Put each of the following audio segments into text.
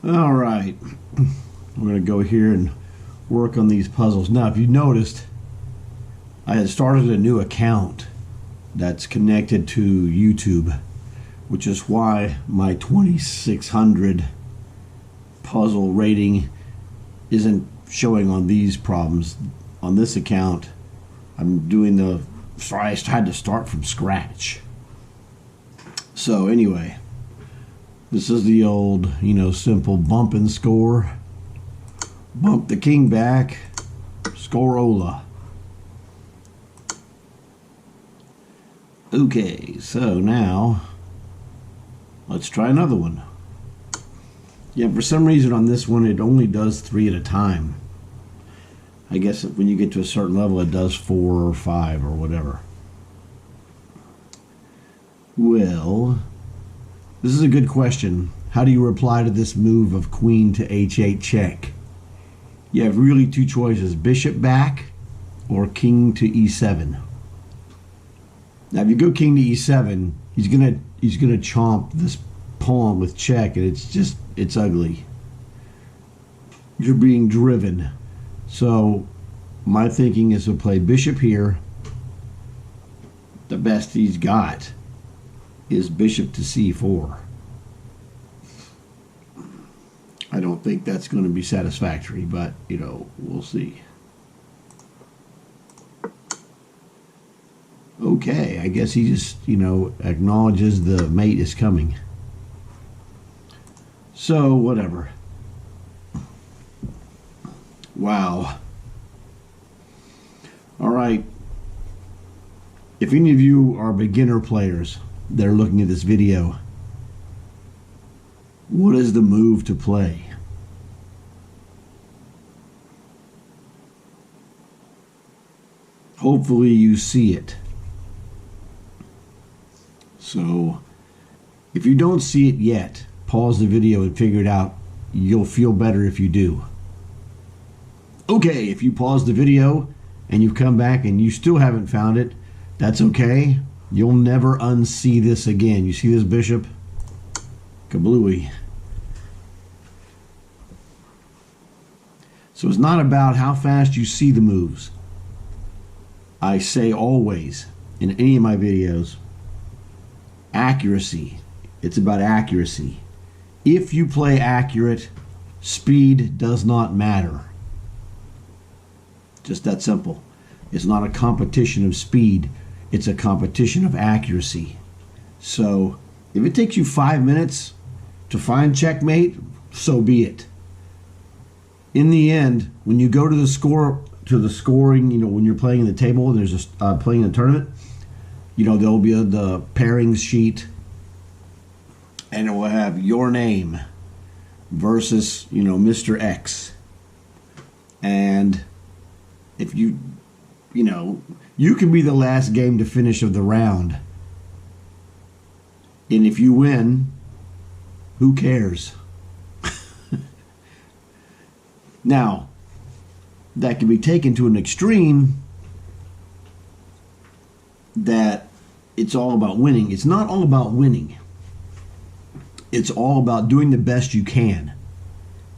All right, we're going to go here and work on these puzzles. Now, if you noticed, I had started a new account that's connected to YouTube, which is why my 2600 puzzle rating isn't showing on these problems. On this account, I'm doing I had to start from scratch. So anyway, this is the old, simple bump and score. Bump the king back, score-ola. Okay, so now let's try another one. Yeah, for some reason on this one it only does 3 at a time. I guess when you get to a certain level it does 4 or 5 or whatever. Well, this is a good question. How do you reply to this move of queen to h8 check? You have really two choices, bishop back or king to e7. Now if you go king to e7, he's gonna chomp this pawn with check, and it's ugly. You're being driven. So my thinking is to play bishop here. The best he's got is bishop to c4. I don't think that's going to be satisfactory, but we'll see. Okay, I guess he just acknowledges the mate is coming. So whatever. Wow. All right. If any of you are beginner players that are looking at this video, what is the move to play? Hopefully you see it. So if you don't see it yet, pause the video and figure it out. You'll feel better if you do. Okay, if you pause the video and you've come back and you still haven't found it, that's okay. You'll never unsee this again. You see this bishop? Kablooey. So it's not about how fast you see the moves. I say always in any of my videos, accuracy. It's about accuracy. If you play accurate, speed does not matter. Just that simple. It's not a competition of speed. It's a competition of accuracy. So if it takes you 5 minutes to find checkmate, so be it. In the end, when you go to the scoring, when you're playing in the table and there's playing in a tournament, there'll be the pairings sheet, and it will have your name versus Mr. X. And if you can be the last game to finish of the round, and if you win, who cares? Now, that can be taken to an extreme that it's all about winning. It's not all about winning. It's all about doing the best you can.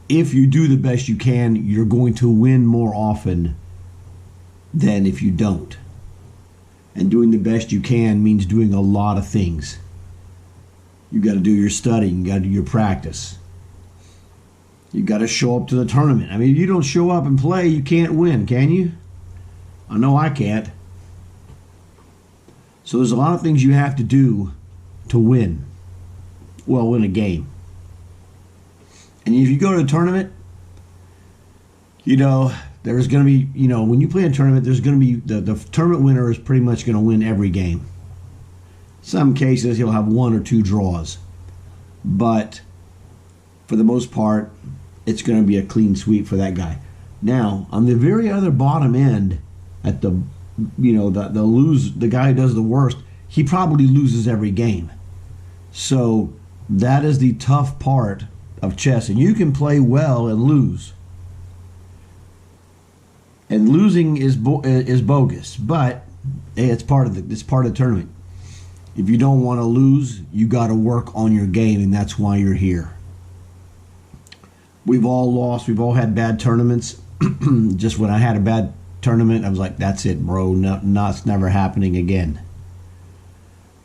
If you do the best you can, you're going to win more often than if you don't. And doing the best you can means doing a lot of things. You got to do your studying, you got to do your practice. You got to show up to the tournament. I mean, if you don't show up and play, you can't win, can you? I know I can't. So there's a lot of things you have to do to win. Well, win a game. And if you go to a tournament, there's going to be, when you play a tournament, there's going to be, the tournament winner is pretty much going to win every game. Some cases, he'll have 1 or 2 draws. But for the most part, it's going to be a clean sweep for that guy. Now, on the very other bottom end, at the guy who does the worst, he probably loses every game. So that is the tough part of chess, and you can play well and lose. And losing is bogus, but hey, it's part of the tournament. If you don't want to lose, you got to work on your game, and that's why you're here. We've all lost. We've all had bad tournaments. Just when I had a bad tournament, I was like, that's it, bro. No, it's never happening again.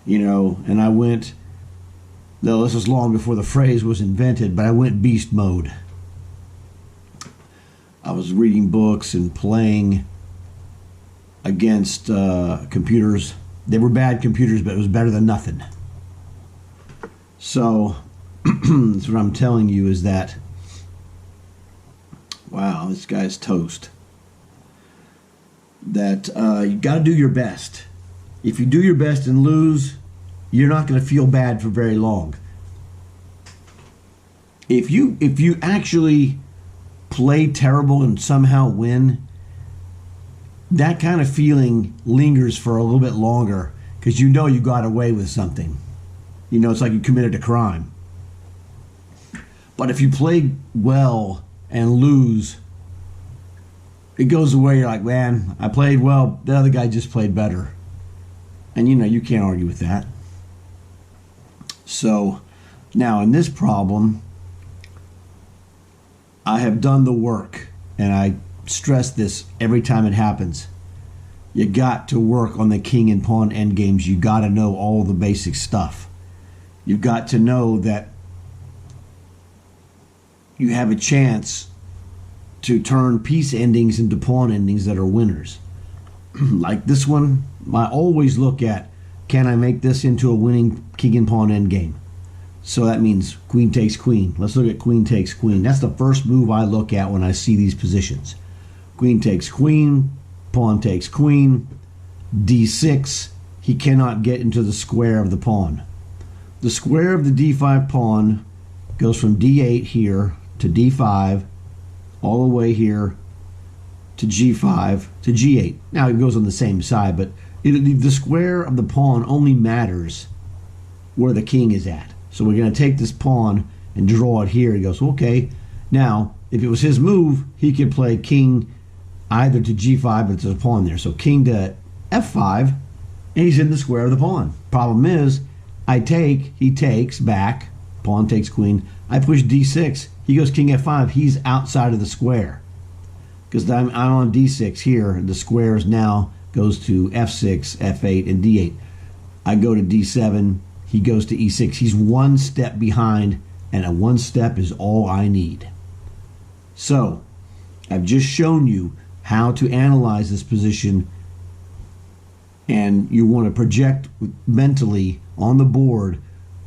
You know, and I went, though this was long before the phrase was invented, but I went beast mode. I was reading books and playing against computers. They were bad computers, but it was better than nothing. So, that's what I'm telling you is that, wow, this guy's toast. That you got to do your best. If you do your best and lose, you're not going to feel bad for very long. If you actually play terrible and somehow win, that kind of feeling lingers for a little bit longer because you know you got away with something. You know, it's like you committed a crime. But if you play well and lose, it goes away. You're like, man, I played well. The other guy just played better. And you know, you can't argue with that. So, now in this problem, I have done the work. And I stress this every time it happens. You got to work on the king and pawn endgames. You got to know all the basic stuff. You've got to know that you have a chance to turn piece endings into pawn endings that are winners. Like this one, I always look at, can I make this into a winning king and pawn endgame? So that means queen takes queen. Let's look at queen takes queen. That's the first move I look at when I see these positions. Queen takes queen, pawn takes queen, d6. He cannot get into the square of the pawn. The square of the d5 pawn goes from d8 here to d5, all the way here to g5 to g8. Now it goes on the same side, but the square of the pawn only matters where the king is at. So we're going to take this pawn and draw it here. He goes, okay. Now, if it was his move, he could play king either to g5, but there's a pawn there. So king to f5, and he's in the square of the pawn. Problem is, I take, he takes back, pawn takes queen. I push d6, he goes king f5. He's outside of the square. Because I'm on d6 here, the squares now goes to f6, f8, and d8. I go to d7, he goes to e6. He's one step behind, and a one step is all I need. So, I've just shown you how to analyze this position, and you want to project mentally on the board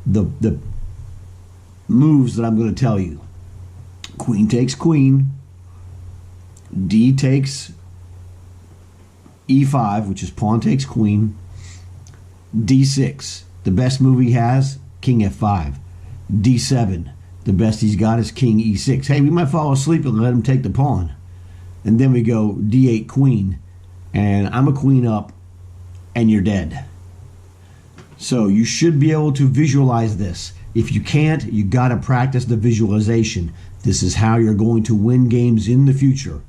the moves that I'm going to tell you. Queen takes queen, d takes e5, which is pawn takes queen, d6. The best move he has, king f5. d7. The best he's got is king e6. Hey, we might fall asleep and let him take the pawn. And then we go d8 queen. And I'm a queen up, and you're dead. So you should be able to visualize this. If you can't, you got to practice the visualization. This is how you're going to win games in the future.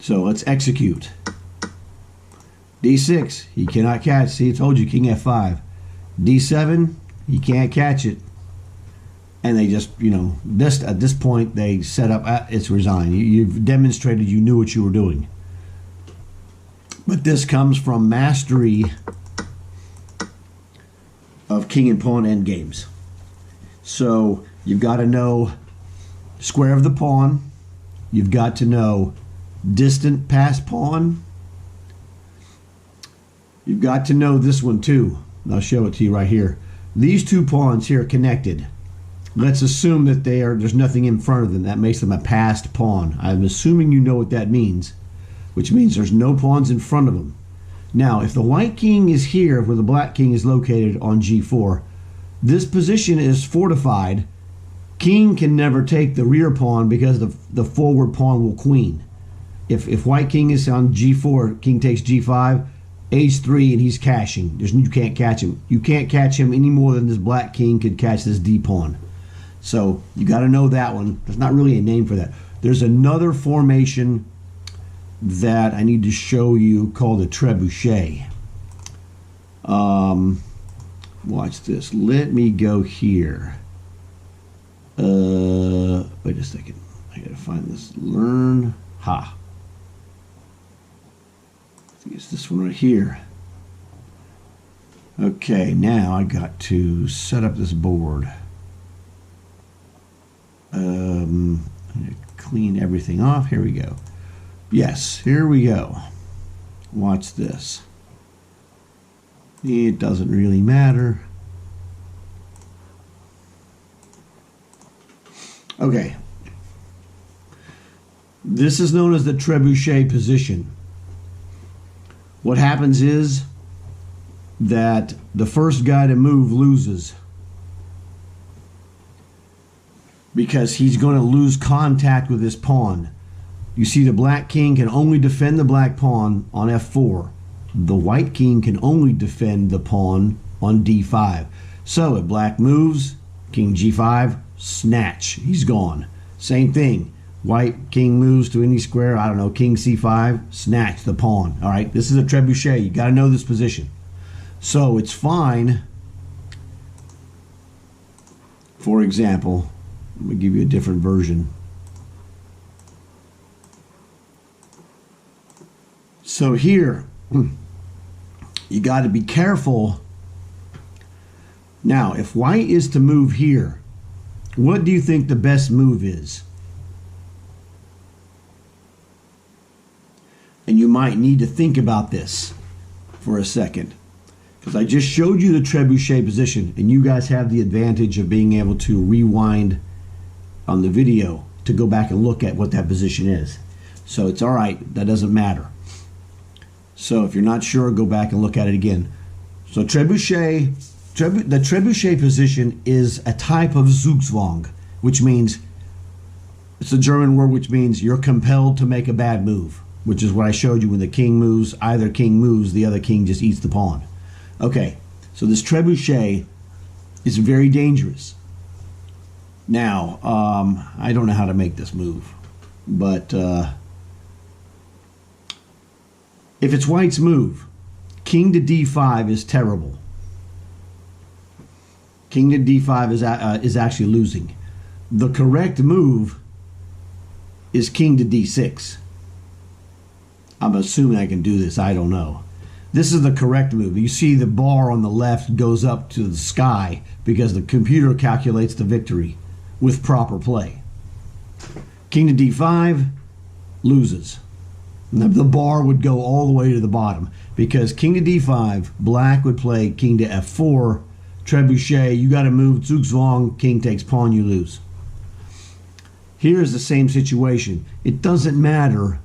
So let's execute. d6, he cannot catch. See, I told you, king f5. d7, he can't catch it. And they just, you know, at this point, they set up, it's resigned. You've demonstrated you knew what you were doing. But this comes from mastery of king and pawn endgames. So you've got to know square of the pawn. You've got to know distant past pawn. You've got to know this one too. I'll show it to you right here. These two pawns here are connected. Let's assume that there's nothing in front of them. That makes them a passed pawn. I'm assuming you know what that means, which means there's no pawns in front of them. Now, if the white king is here, where the black king is located on g4, this position is fortified. King can never take the rear pawn because the forward pawn will queen. If white king is on g4, king takes g5, h3, and he's cashing. You can't catch him. You can't catch him any more than this black king could catch this d pawn. So you got to know that one. There's not really a name for that. There's another formation that I need to show you called a trebuchet. Watch this. Let me go here. Wait a second. I gotta find this. Learn. Ha. I think it's this one right here. Okay, now I got to set up this board. I'm gonna clean everything off. Here we go. Yes, here we go. Watch this. It doesn't really matter. Okay. This is known as the trebuchet position. What happens is that the first guy to move loses, because he's going to lose contact with his pawn. You see, the black king can only defend the black pawn on f4. The white king can only defend the pawn on d5. So if black moves, king g5, snatch, he's gone. Same thing. White king moves to any square, I don't know, king c5, snatch the pawn. All right, this is a trebuchet. You got to know this position. So it's fine. For example, let me give you a different version. So here, you got to be careful. Now, if white is to move here, what do you think the best move is? And you might need to think about this for a second, because I just showed you the trebuchet position, and you guys have the advantage of being able to rewind on the video to go back and look at what that position is. So it's all right, that doesn't matter. So if you're not sure, go back and look at it again. So the trebuchet position is a type of Zugzwang, which means, it's a German word which means you're compelled to make a bad move, which is what I showed you. When the king moves, either king moves, the other king just eats the pawn. Okay, so this trebuchet is very dangerous. Now, I don't know how to make this move, but if it's white's move, king to d5 is terrible. King to d5 is actually losing. The correct move is king to d6. I'm assuming I can do this. I don't know. This is the correct move. You see the bar on the left goes up to the sky because the computer calculates the victory with proper play. King to d5 loses. The bar would go all the way to the bottom because king to d5, black would play king to f4, trebuchet, you got to move, Zugzwang, king takes pawn, you lose. Here's the same situation. It doesn't matter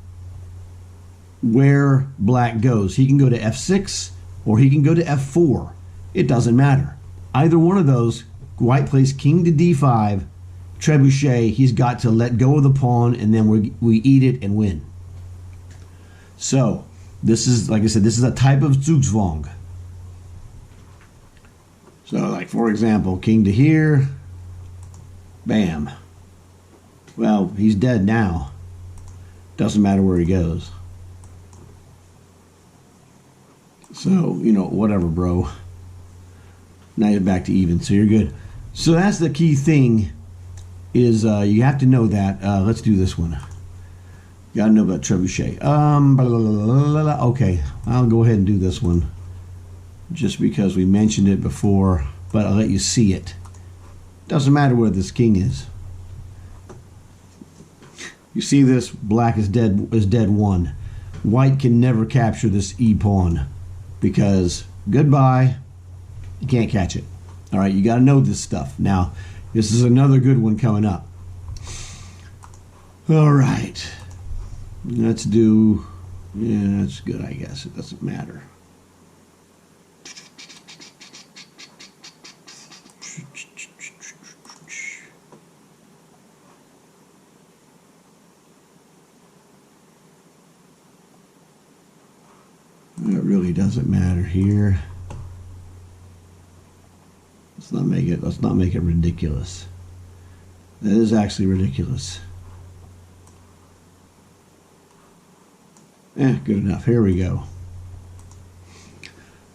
where black goes. He can go to f6 or he can go to f4. It doesn't matter. Either one of those, white plays king to d5, trebuchet, he's got to let go of the pawn, and then we eat it and win. So this is, like I said, this is a type of Zugzwang. So like, for example, king to here, bam. Well, he's dead now. Doesn't matter where he goes. So, you know, whatever, bro. Now you're back to even, so you're good. So that's the key thing, is you have to know that. Let's do this one. You gotta know about trebuchet. Okay, I'll go ahead and do this one, just because we mentioned it before, but I'll let you see it. Doesn't matter where this king is. You see this? Black is dead one. White can never capture this e pawn because goodbye, you can't catch it. All right, you got to know this stuff. Now, this is another good one coming up. All right, let's do. Yeah, that's good. I guess it doesn't matter. It really doesn't matter here. Let's not make it ridiculous. That is actually ridiculous. Good enough. Here we go.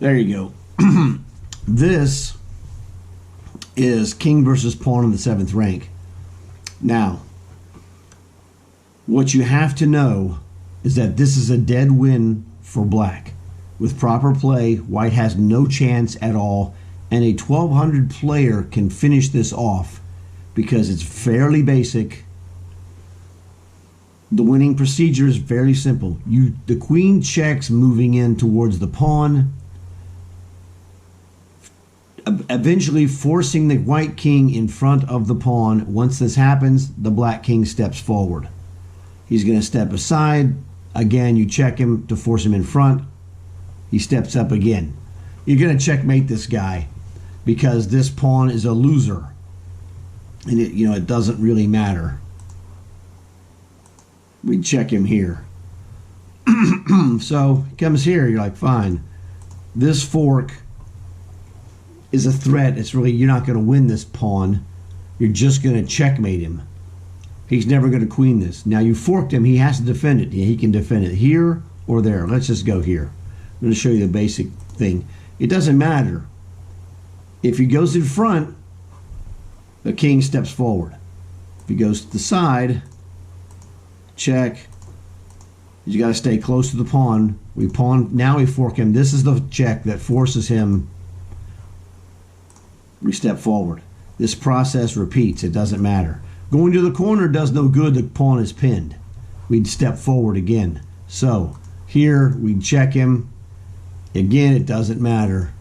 There you go. This is king versus pawn in the 7th rank. Now, what you have to know is that this is a dead win for black. With proper play, white has no chance at all, and a 1200 player can finish this off because it's fairly basic. The winning procedure is very simple. The queen checks moving in towards the pawn, eventually forcing the white king in front of the pawn. Once this happens, the black king steps forward. He's going to step aside. Again, you check him to force him in front. He steps up again. You're going to checkmate this guy because this pawn is a loser. And it doesn't really matter. We check him here. So he comes here, you're like, fine. This fork is a threat. It's really, you're not going to win this pawn. You're just going to checkmate him. He's never going to queen this. Now you forked him, he has to defend it. Yeah, he can defend it here or there. Let's just go here. I'm going to show you the basic thing. It doesn't matter. If he goes in front, the king steps forward. If he goes to the side, check. You got to stay close to the pawn. Now we fork him. This is the check that forces him. We step forward. This process repeats. It doesn't matter. Going to the corner does no good. The pawn is pinned. We'd step forward again. So here we check him. Again, it doesn't matter.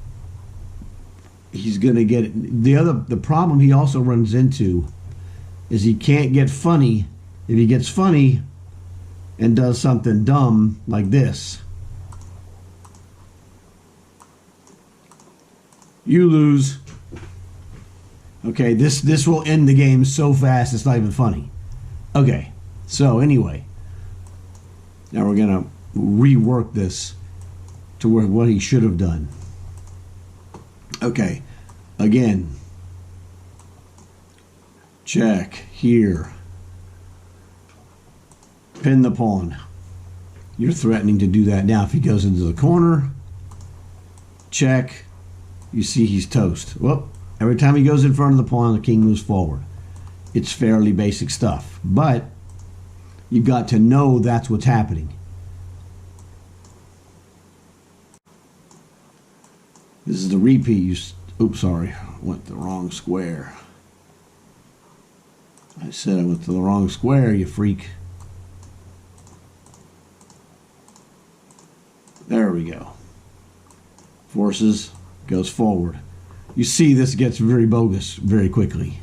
He's going to get it. The problem he also runs into is he can't get funny. If he gets funny and does something dumb like this, you lose. Okay, this will end the game so fast it's not even funny. Okay, so anyway, now we're gonna rework this to what he should have done. Okay, again, check here. Pin the pawn. You're threatening to do that now. If he goes into the corner, check. You see he's toast. Well, every time he goes in front of the pawn, the king moves forward. It's fairly basic stuff, but you've got to know that's what's happening. This is the repeat. Oops, sorry. Went the wrong square. I said I went to the wrong square, you freak. There we go. Forces, goes forward. You see this gets very bogus very quickly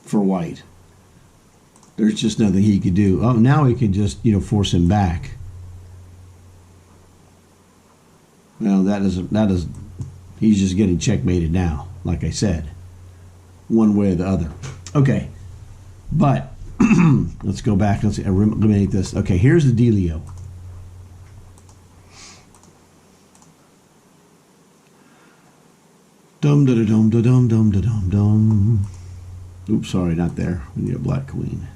for white. There's just nothing he could do. Oh, now he can just, force him back. Well, that is he's just getting checkmated now, like I said, one way or the other. Okay, but let's go back. Let's eliminate this. Okay, here's the dealio. Dum da da dum da dum dum da dum dum. Oops, sorry, not there. We need a black queen.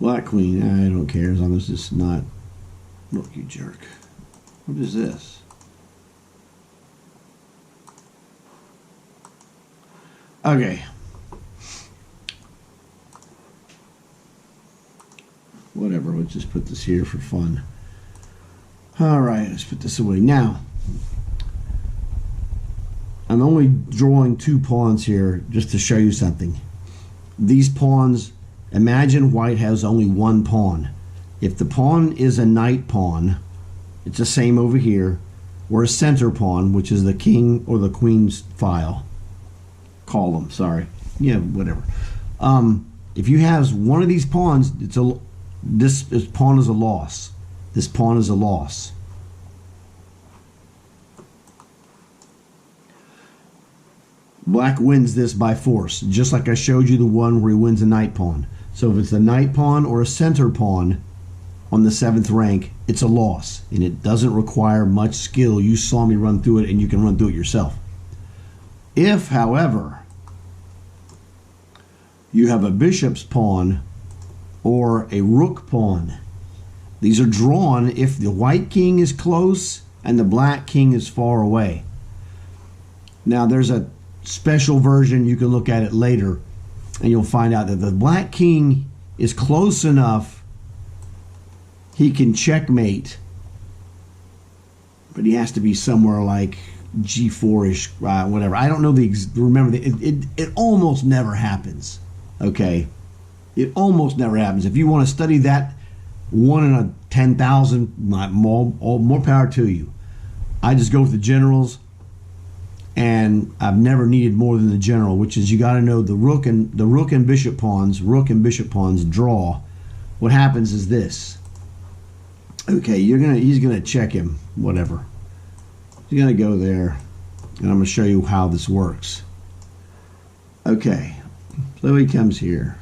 Black queen. I don't care as long as it's not. Look, you jerk. What is this? Okay. Whatever, let's just put this here for fun. Alright, let's put this away. Now, I'm only drawing 2 pawns here just to show you something. These pawns, imagine white has only 1 pawn. If the pawn is a knight pawn, it's the same over here, or a center pawn, which is the king or the queen's file. Column, sorry. Yeah, whatever. If you have one of these pawns, this pawn is a loss. This pawn is a loss. Black wins this by force, just like I showed you the one where he wins a knight pawn. So if it's a knight pawn or a center pawn on the 7th rank, it's a loss, and it doesn't require much skill. You saw me run through it, and you can run through it yourself. If, however, you have a bishop's pawn or a rook pawn, these are drawn if the white king is close and the black king is far away. Now there's a special version. You can look at it later, and you'll find out that the black king is close enough he can checkmate, but he has to be somewhere like G4-ish, whatever. I don't know remember, it almost never happens, okay? It almost never happens. If you want to study that 1 in a 10,000, more power to you. I just go with the generals, and I've never needed more than the general, which is you got to know the rook and bishop pawns. Rook and bishop pawns draw. What happens is this. Okay, he's gonna check him. Whatever. He's gonna go there, and I'm gonna show you how this works. Okay, so he comes here.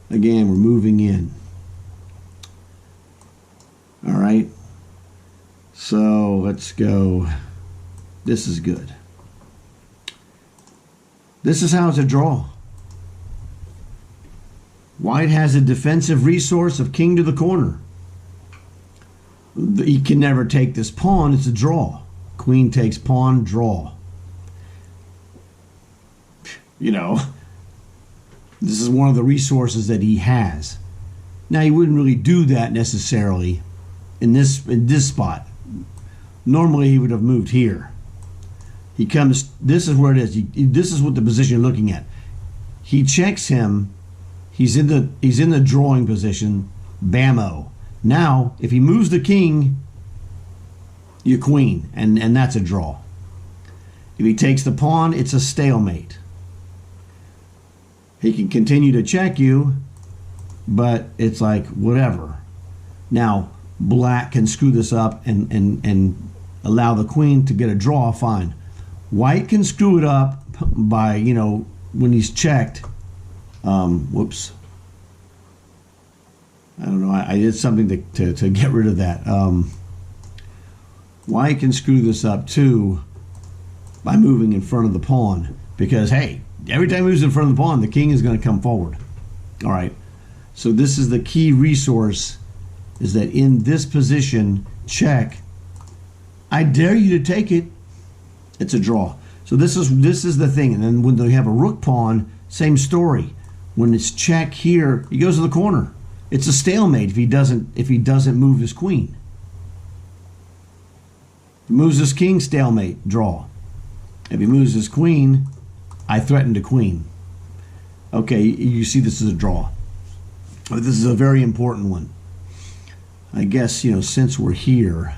Again, we're moving in. All right. So let's go. This is good. This is how it's a draw. White has a defensive resource of king to the corner. He can never take this pawn. It's a draw. Queen takes pawn, draw. You know, this is one of the resources that he has. Now, he wouldn't really do that necessarily in this spot. Normally, he would have moved here. He comes. This is where it is. This is what the position you're looking at. He checks him. He's in the drawing position. Bammo. Now, if he moves the king, you queen, and that's a draw. If he takes the pawn, it's a stalemate. He can continue to check you, but it's like whatever. Now, black can screw this up and allow the queen to get a draw, fine. White can screw it up by, when he's checked. Whoops. I don't know. I did something to get rid of that. White can screw this up too by moving in front of the pawn, because hey, every time he moves in front of the pawn, the king is going to come forward. All right. So this is the key resource, is that in this position, check. I dare you to take it. It's a draw. So this is the thing. And then when they have a rook pawn, same story. When it's check here, he goes to the corner. It's a stalemate if he doesn't move his queen. If he moves his king, stalemate, draw. If he moves his queen, I threaten to queen. Okay, you see this is a draw. But this is a very important one. I guess, since we're here,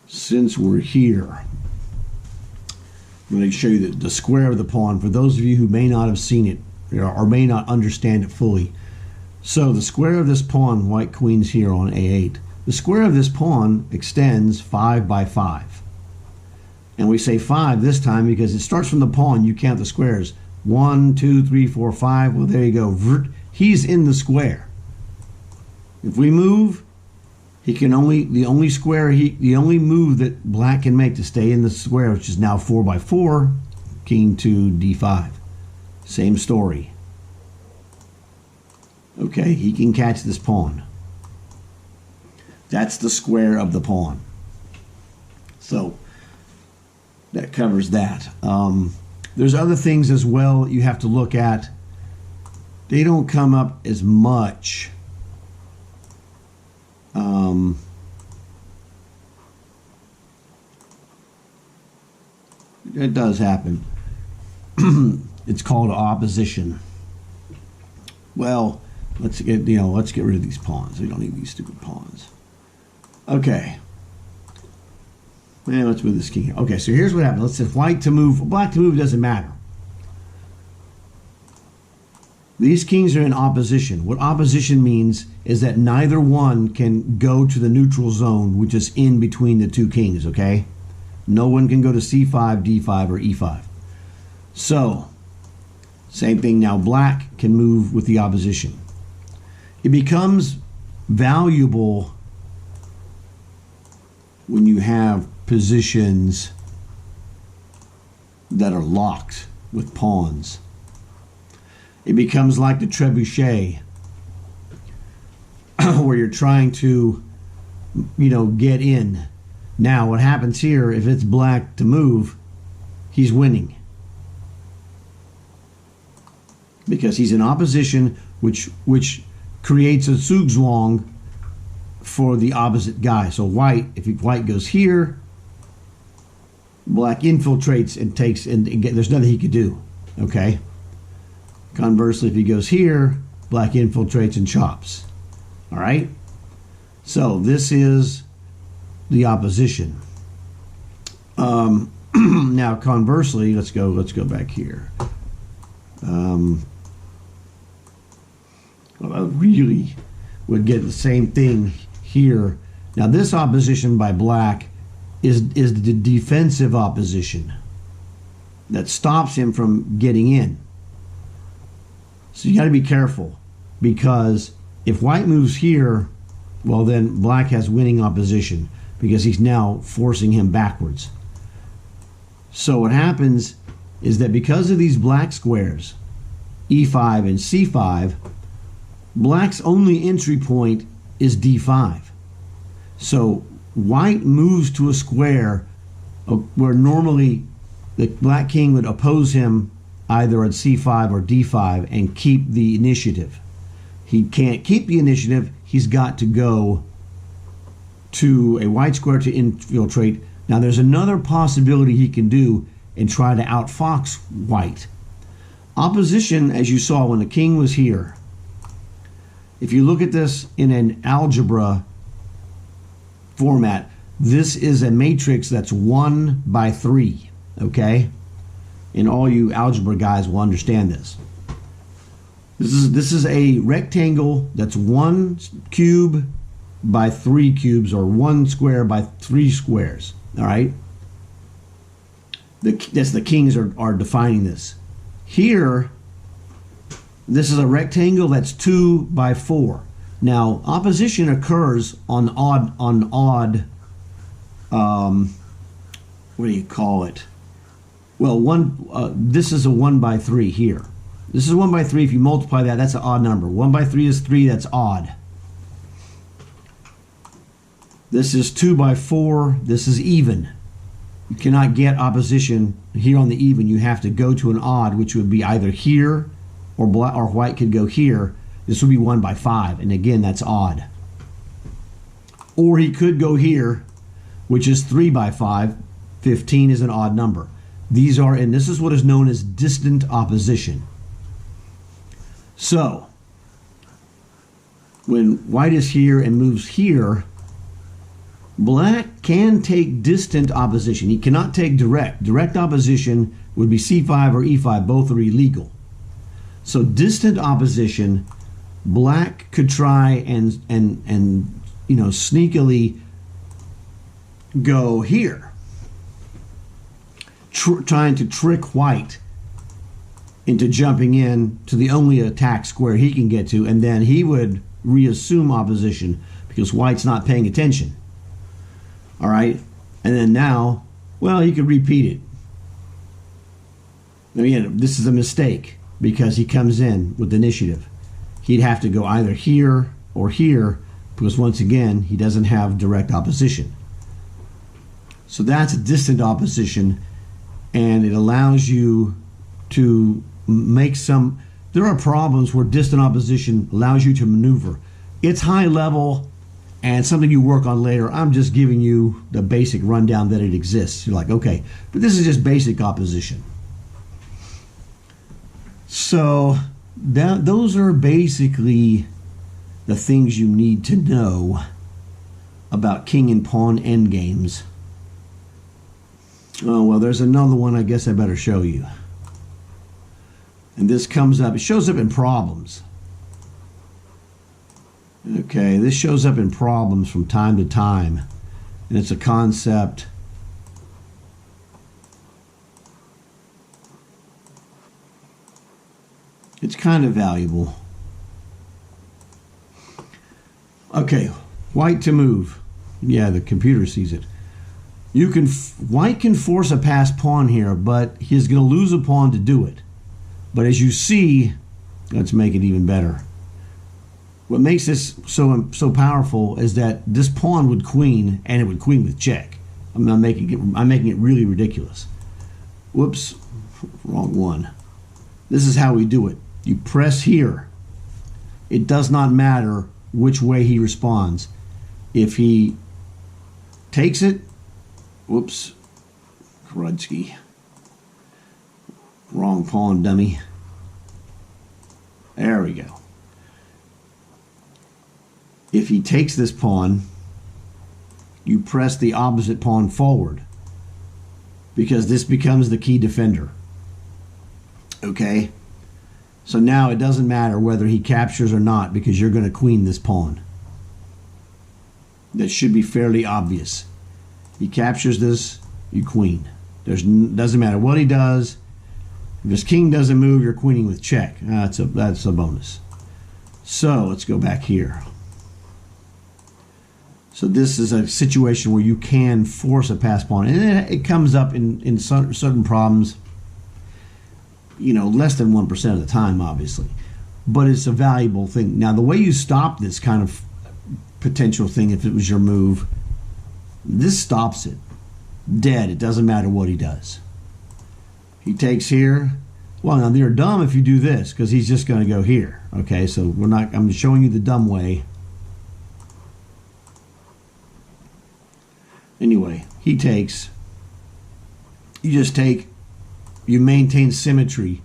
since we're here, I'm going to show you the square of the pawn for those of you who may not have seen it or may not understand it fully. So the square of this pawn, white queen's here on A8. The square of this pawn extends 5 by 5. And we say 5 this time because it starts from the pawn. You count the squares. 1, 2, 3, 4, 5. Well, there you go. He's in the square. If we move, the only move that black can make to stay in the square, which is now 4 by 4, king to D5. Same story. Okay, he can catch this pawn. That's the square of the pawn. So that covers that. There's other things as well you have to look at. They don't come up as much. It does happen. It's called opposition. Well, let's get rid of these pawns. We don't need these stupid pawns. Okay. Let's move this king here. Okay, so here's what happens. Let's say white to move. Black to move doesn't matter. These kings are in opposition. What opposition means is that neither one can go to the neutral zone, which is in between the two kings, okay? No one can go to C5, D5, or E5. So, same thing now. Black can move with the opposition. It becomes valuable when you have positions that are locked with pawns. It becomes like the trebuchet. where you're trying to, get in. Now, what happens here, if it's black to move, he's winning. Because he's in opposition, which creates a zugzwang for the opposite guy. So if white goes here, black infiltrates and takes, and there's nothing he could do. Okay? Conversely, if he goes here, black infiltrates and chops. All right? So this is the opposition. Now, conversely, let's go back here. I really would get the same thing here. Now, this opposition by black is the defensive opposition that stops him from getting in. So you got to be careful, because if white moves here, well, then black has winning opposition because he's now forcing him backwards. So what happens is that because of these black squares, E5 and C5, black's only entry point is D5. So white moves to a square where normally the black king would oppose him either at C5 or D5 and keep the initiative. He can't keep the initiative. He's got to go to a white square to infiltrate. Now, there's another possibility he can do and try to outfox white. Opposition, as you saw when the king was here, if you look at this in an algebra format, this is a matrix that's 1 by 3, okay? And all you algebra guys will understand this. This is a rectangle that's 1 cube by 3 cubes, or 1 square by 3 squares. All right? That's the kings are defining this. Here, this is a rectangle that's 2 by 4. Now, opposition occurs on odd. What do you call it? Well, this is a 1 by 3 here. This is 1 by 3. If you multiply that, that's an odd number. 1 by 3 is 3. That's odd. This is 2 by 4. This is even. You cannot get opposition here on the even. You have to go to an odd, which would be either here, or black or white could go here. This would be 1 by 5. And again, that's odd. Or he could go here, which is 3 by 5. 15 is an odd number. These are, and this is what is known as distant opposition. So, when white is here and moves here, black can take distant opposition. He cannot take direct. Direct opposition would be C5 or E5. Both are illegal. So distant opposition, black could try and sneakily go here, trying to trick white into jumping in to the only attack square he can get to, and then he would reassume opposition because white's not paying attention. All right, and then now, well, he could repeat it. Again, this is a mistake because he comes in with initiative. He'd have to go either here or here because, once again, he doesn't have direct opposition. So that's a distant opposition, and it allows you to make some. There are problems where distant opposition allows you to maneuver. It's high level and something you work on later. I'm just giving you the basic rundown that it exists. You're like, okay, but this is just basic opposition. So those are basically the things you need to know about king and pawn endgames. Oh, well, there's another one I guess I better show you. And this comes up, it shows up in problems. Okay, this shows up in problems from time to time. And it's a concept. It's kind of valuable. Okay, white to move. Yeah, the computer sees it. White can force a passed pawn here, but he's going to lose a pawn to do it. But as you see, let's make it even better. What makes this so powerful is that this pawn would queen, and it would queen with check. I'm making it really ridiculous. Whoops, wrong one. This is how we do it. You press here. It does not matter which way he responds. If he takes it, whoops, Krudsky. Wrong pawn, dummy. There we go. If he takes this pawn, you press the opposite pawn forward, because this becomes the key defender. Okay? So now it doesn't matter whether he captures or not, because you're going to queen this pawn. That should be fairly obvious. He captures this, you queen. Doesn't matter what he does. If his king doesn't move, you're queening with check. That's a bonus. So let's go back here. So this is a situation where you can force a pass pawn, and it comes up in certain problems, you know, less than 1% of the time, obviously, but it's a valuable thing. Now, the way you stop this kind of potential thing, if it was your move, this stops it dead. It doesn't matter what he does. He takes here. Well, now you're dumb if you do this, because he's just going to go here. Okay, so I'm showing you the dumb way. Anyway, he takes. You just take. You maintain symmetry.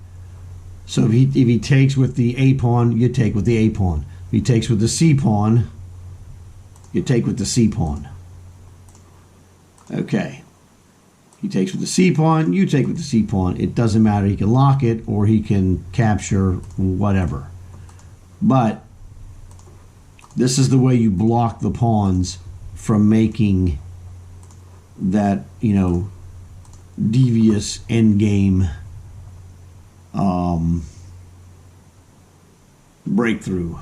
So if he takes with the A pawn, you take with the A pawn. If he takes with the C pawn, you take with the C pawn. Okay. He takes with the C pawn, you take with the C pawn. It doesn't matter. He can lock it or he can capture whatever. But this is the way you block the pawns from making that, you know, devious endgame breakthrough.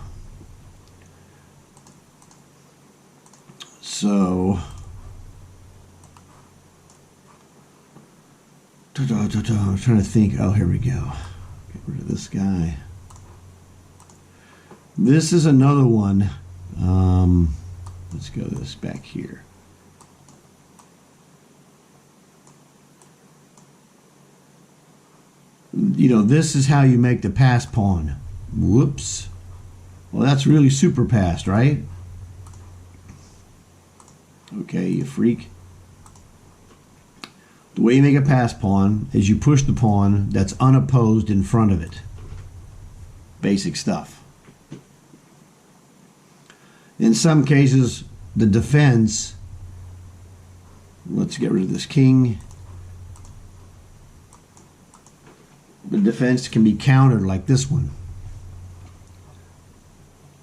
So I'm trying to think. Oh, here we go. Get rid of this guy. This is another one. Let's go this back here. You know, this is how you make the pass pawn. Whoops. Well, that's really super passed, right? Okay, you freak. The way you make a pass pawn is you push the pawn that's unopposed in front of it. Basic stuff. In some cases, the defense, let's get rid of this king. The defense can be countered like this one,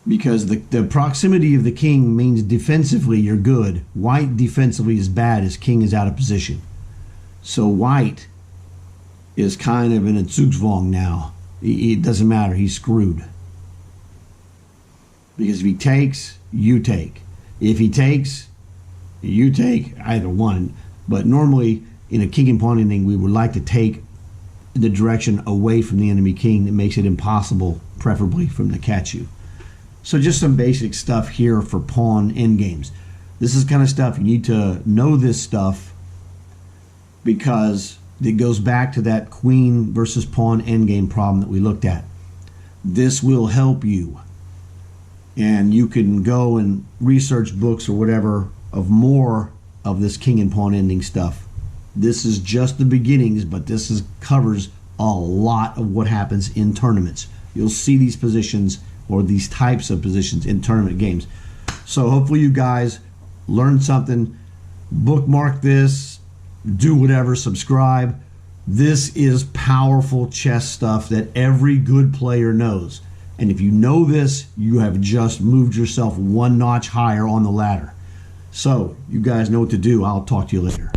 because the proximity of the king means defensively you're good. White defensively is bad. His king is out of position. So white is kind of in a Zugzwang now. It doesn't matter. He's screwed. Because if he takes, you take. If he takes, you take. Either one. But normally in a king and pawn ending, we would like to take the direction away from the enemy king that makes it impossible, preferably, for him to catch you. So just some basic stuff here for pawn endgames. This is kind of stuff you need to know, this stuff, because it goes back to that queen versus pawn endgame problem that we looked at. This will help you, and you can go and research books or whatever of more of this king and pawn ending stuff. This is just the beginnings, but this covers a lot of what happens in tournaments. You'll see these positions or these types of positions in tournament games. So hopefully you guys learned something. Bookmark this, do whatever, subscribe. This is powerful chess stuff that every good player knows. And if you know this, you have just moved yourself one notch higher on the ladder. So you guys know what to do. I'll talk to you later.